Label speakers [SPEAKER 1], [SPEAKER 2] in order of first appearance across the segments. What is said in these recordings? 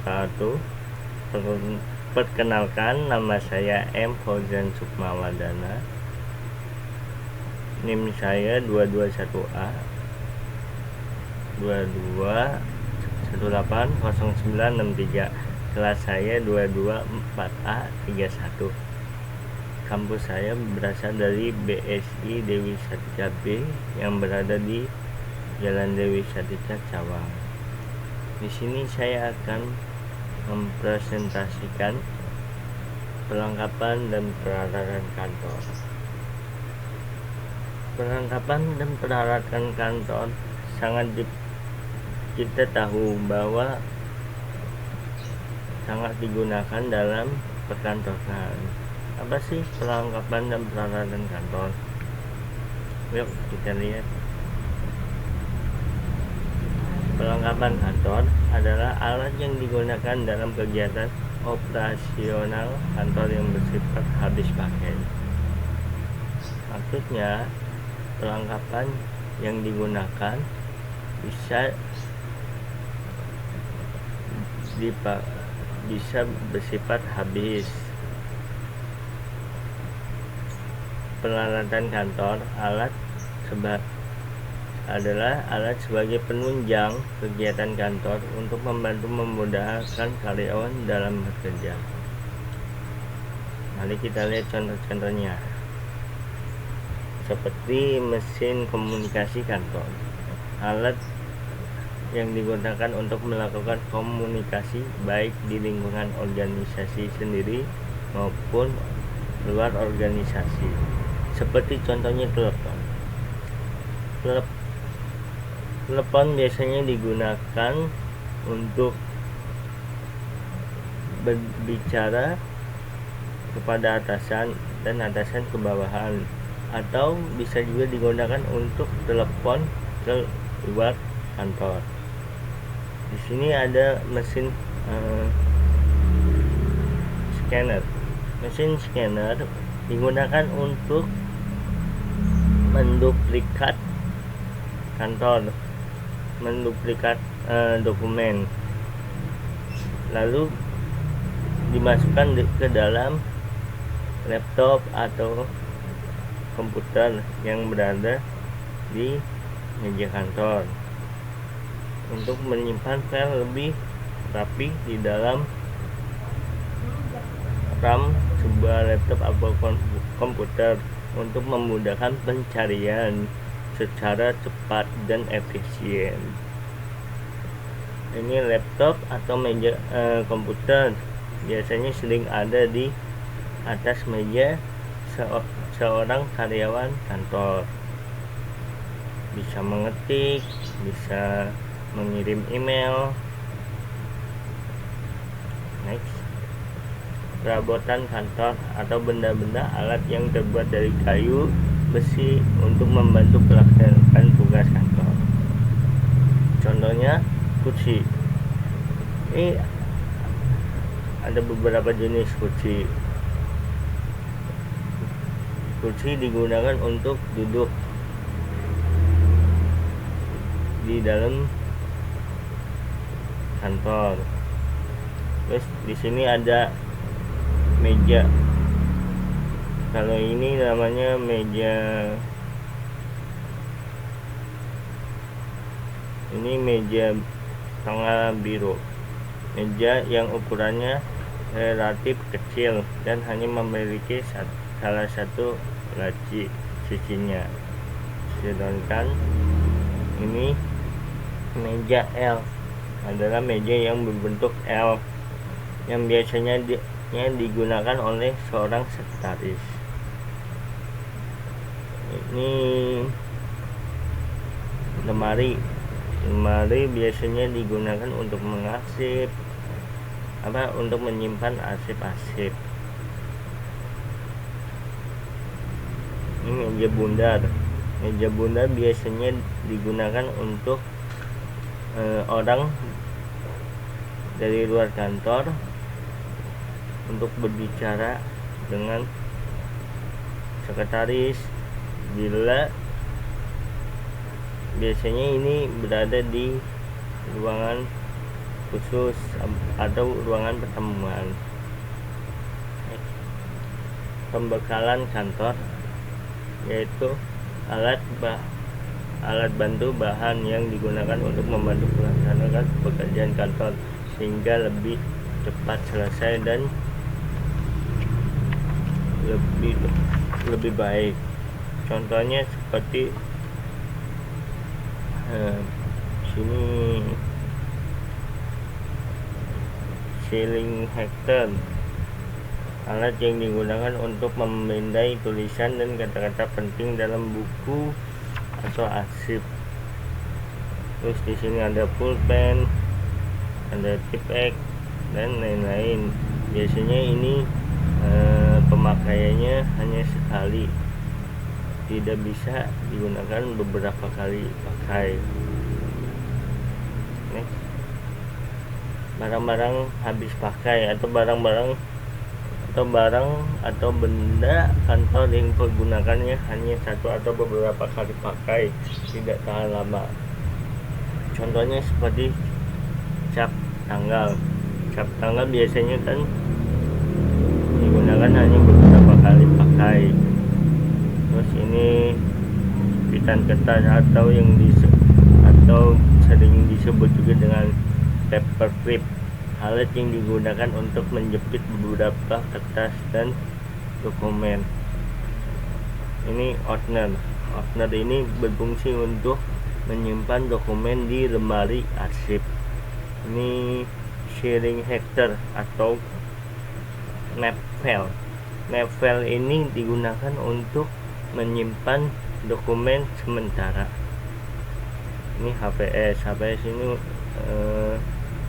[SPEAKER 1] wabarakatuh. Perkenalkan, nama saya M. Fauzan Sukmawadana. NIM saya 221A 22180963. Kelas saya 224A 31. Kampus saya berasal dari BSI Dewi Sartika B yang berada di Jalan Dewi Sartika, Cawang. Di sini saya akan mempresentasikan perlengkapan dan peralatan kantor. Perlengkapan dan peralatan kantor kita tahu bahwa sangat digunakan dalam perkantoran. Apa sih perlengkapan dan peralatan kantor? Yuk kita lihat. Perlengkapan kantor adalah alat yang digunakan dalam kegiatan operasional kantor yang bersifat habis pakai. Maksudnya, perlengkapan yang digunakan bisa bersifat habis. Peralatan kantor adalah alat sebagai penunjang kegiatan kantor untuk membantu memudahkan karyawan dalam bekerja. Mari kita lihat contoh-contohnya. Seperti mesin komunikasi kantor. Alat yang digunakan untuk melakukan komunikasi baik di lingkungan organisasi sendiri maupun luar organisasi. Seperti contohnya telepon biasanya digunakan untuk berbicara kepada atasan dan atasan ke bawahan, atau bisa juga digunakan untuk telepon ke luar kantor. Di sini ada mesin scanner. Mesin scanner digunakan untuk menduplikat dokumen, lalu dimasukkan ke dalam laptop atau komputer yang berada di meja kantor untuk menyimpan file lebih rapi di dalam RAM sebuah laptop atau komputer untuk memudahkan pencarian secara cepat dan efisien. Ini laptop atau meja komputer biasanya sering ada di atas meja seorang karyawan kantor. Bisa mengetik, bisa mengirim email. Next. Perabotan kantor atau benda-benda alat yang terbuat dari kayu, besi untuk membantu pelaksanaan tugas kantor. Contohnya kursi. Ini ada beberapa jenis kursi. Kursi digunakan untuk duduk di dalam kantor. Terus di sini ada meja. Kalau ini namanya meja tengah biru. Meja yang ukurannya relatif kecil dan hanya memiliki salah satu laci sisinya. Sedangkan ini meja L adalah meja yang berbentuk L yang biasanya digunakan oleh seorang sekretaris. Ini lemari biasanya digunakan untuk untuk menyimpan arsip-arsip. Ini meja bundar biasanya digunakan untuk orang dari luar kantor untuk berbicara dengan sekretaris, bila biasanya ini berada di ruangan khusus atau ruangan pertemuan. Pembekalan kantor yaitu alat bantu bahan yang digunakan untuk membantu melaksanakan pekerjaan kantor sehingga lebih cepat selesai dan lebih baik. Contohnya seperti sini ceiling hektar, alat yang digunakan untuk memindai tulisan dan kata-kata penting dalam buku atau arsip. Terus di sini ada pulpen, ada tipek dan lain-lain. Biasanya ini pemakaiannya hanya sekali, tidak bisa digunakan beberapa kali pakai. Next. Barang-barang habis pakai atau barang atau benda kantor yang pergunakannya hanya satu atau beberapa kali pakai, tidak tahan lama. Contohnya seperti cap tanggal. Cap tanggal biasanya kan digunakan hanya beberapa kali pakai. Terus ini pitan kertas atau sering disebut juga dengan paper clip, alat yang digunakan untuk menjepit beberapa kertas dan dokumen. Ini opener ini berfungsi untuk menyimpan dokumen di lemari arsip. Ini sharing hektar atau map file ini digunakan untuk menyimpan dokumen sementara. Ini HPS ini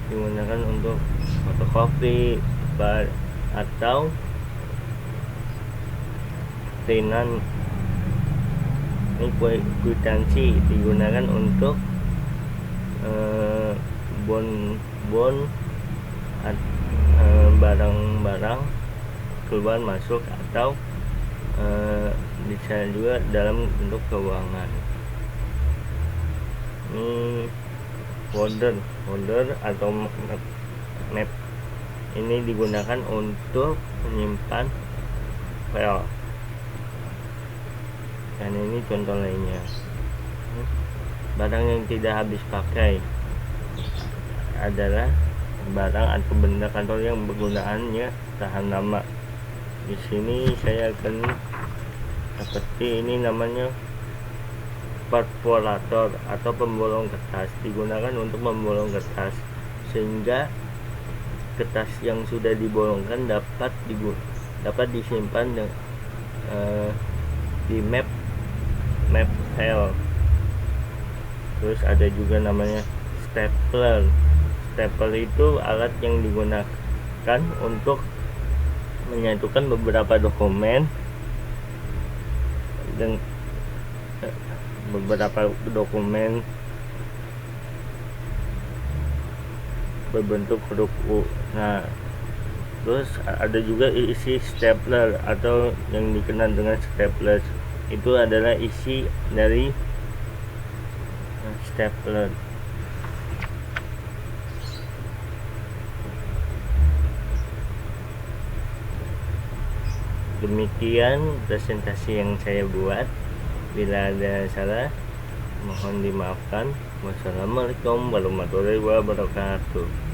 [SPEAKER 1] digunakan untuk fotokopi atau printan. Ini kwitansi digunakan untuk barang-barang keluar masuk atau bisa juga dalam bentuk keuangan. Ini folder atau map ini digunakan untuk menyimpan file. Dan ini contoh lainnya. Barang yang tidak habis pakai adalah barang atau benda kantor yang penggunaannya tahan lama. Di sini saya akan seperti ini, namanya perforator atau pembolong kertas, digunakan untuk membolong kertas sehingga kertas yang sudah dibolongkan dapat disimpan di map file. Terus ada juga namanya stapler itu alat yang digunakan untuk menyatukan beberapa dokumen berbentuk huruf U. Nah, terus ada juga isi stapler atau yang dikenal dengan stapler. Itu adalah isi dari stapler. Demikian presentasi yang saya buat. Bila ada salah, mohon dimaafkan. Wassalamualaikum warahmatullahi wabarakatuh.